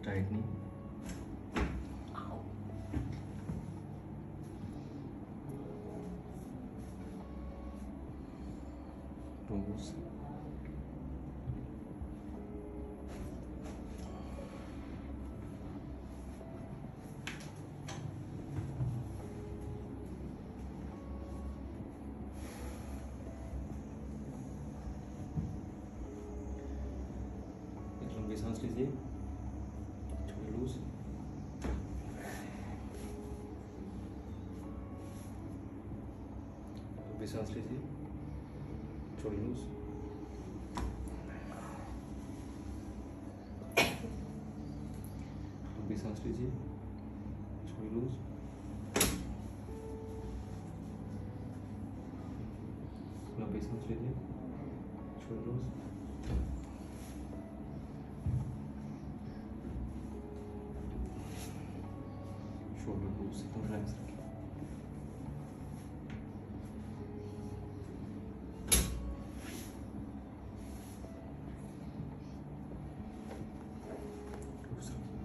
Tightening. Loose. लंबी सांस लीजिए, छोड़िए लूज। लंबी सांस लीजिए, छोड़िए लूज। लंबी सांस लीजिए, छोड़िए लूज। लंबी सांस लीजिए, छोड़िए लूज। शोल्डर लूज, एकदम रिलैक्स रखिए। लूज रखिए।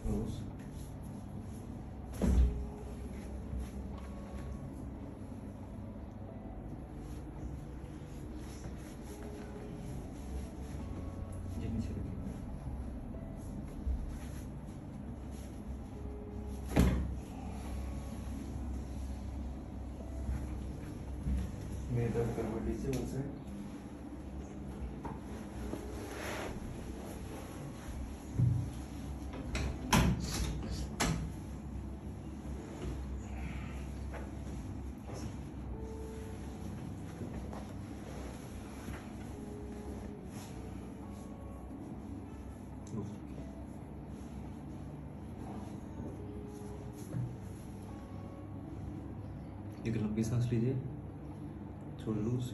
Luz. ये नीचे रखिए। मेरे तरफ करवट लीजिए वन साइड। एक लंबी सांस लीजिए, छोड़ लूज।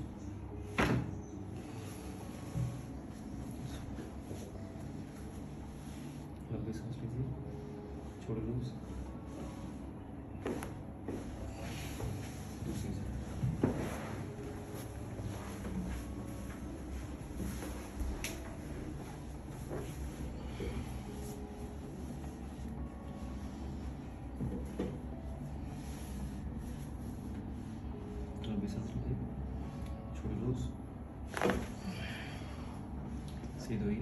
लंबी सांस लीजिए, छोड़ लूज। दूसरी साइड। लंबी सांस लीजिए, छोड़ लूज। सीधे हुई।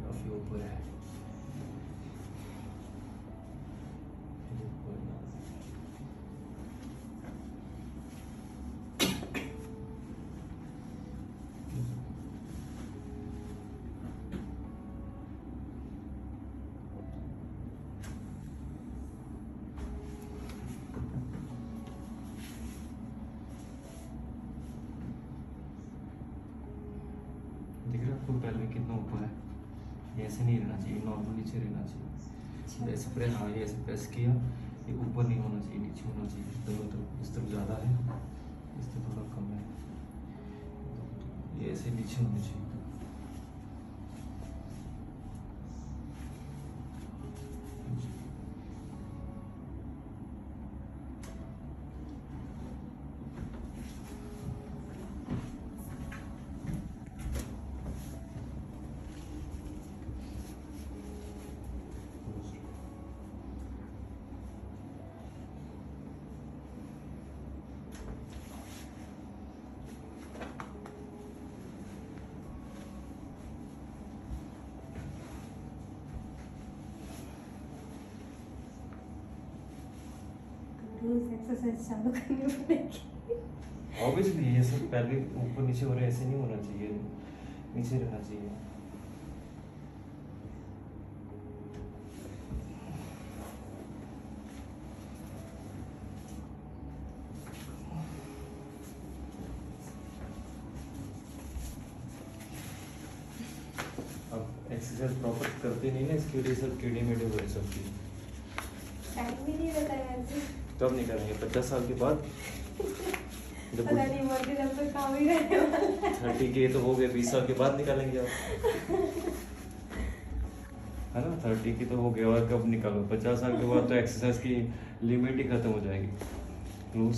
काफी ऊपर है। दिख रहा है आपको पैर में कितना ऊपर है? ये ऐसे नहीं रहना चाहिए, नॉर्मल नीचे रहना चाहिए। जैसे प्रेस, हाँ ये ऐसे प्रेस किया, ये ऊपर नहीं होना चाहिए, नीचे होना चाहिए। दोनों तरफ, इस तरफ ज़्यादा है, इस तरफ थोड़ा कम है। ये ऐसे नीचे होना चाहिए। से एक्सरसाइज चालू करनी पड़ेगी। ऑब्वियसली ये सब पहले ऊपर नीचे हो रहे ऐसे नहीं होना चाहिए, नीचे रहना चाहिए। अब एक्सरसाइज प्रॉपर करते नहीं ना, इसकी वजह से सब कीड़े मेढ़े हो रहे सब चीज। टाइम भी नहीं रहता है ऐसे। कब नहीं करेंगे? 50 साल के बाद जब पता नहीं मर के जब तक काम ही रहने वाला है। 30 के तो हो गए, 20 साल के बाद निकालेंगे आप, है ना? 30 की तो हो गया और कब निकालो? 50 साल के बाद तो एक्सरसाइज की लिमिट ही खत्म हो जाएगी। लूज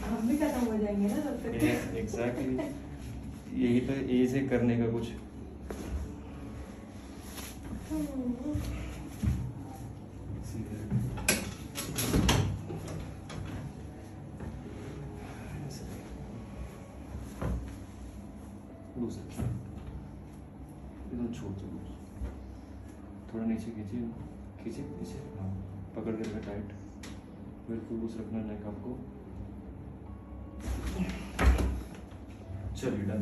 हम भी खत्म हो जाएंगे ना तब तक। एग्जैक्टली, यही तो एज है करने का कुछ। लूज एकदम छोड़ दो, थोड़ा नीचे खींचिए, खींचिए नीचे, हाँ पकड़ के रखना टाइट, बिल्कुल लूज रखना नेक आपको। चलिए डन।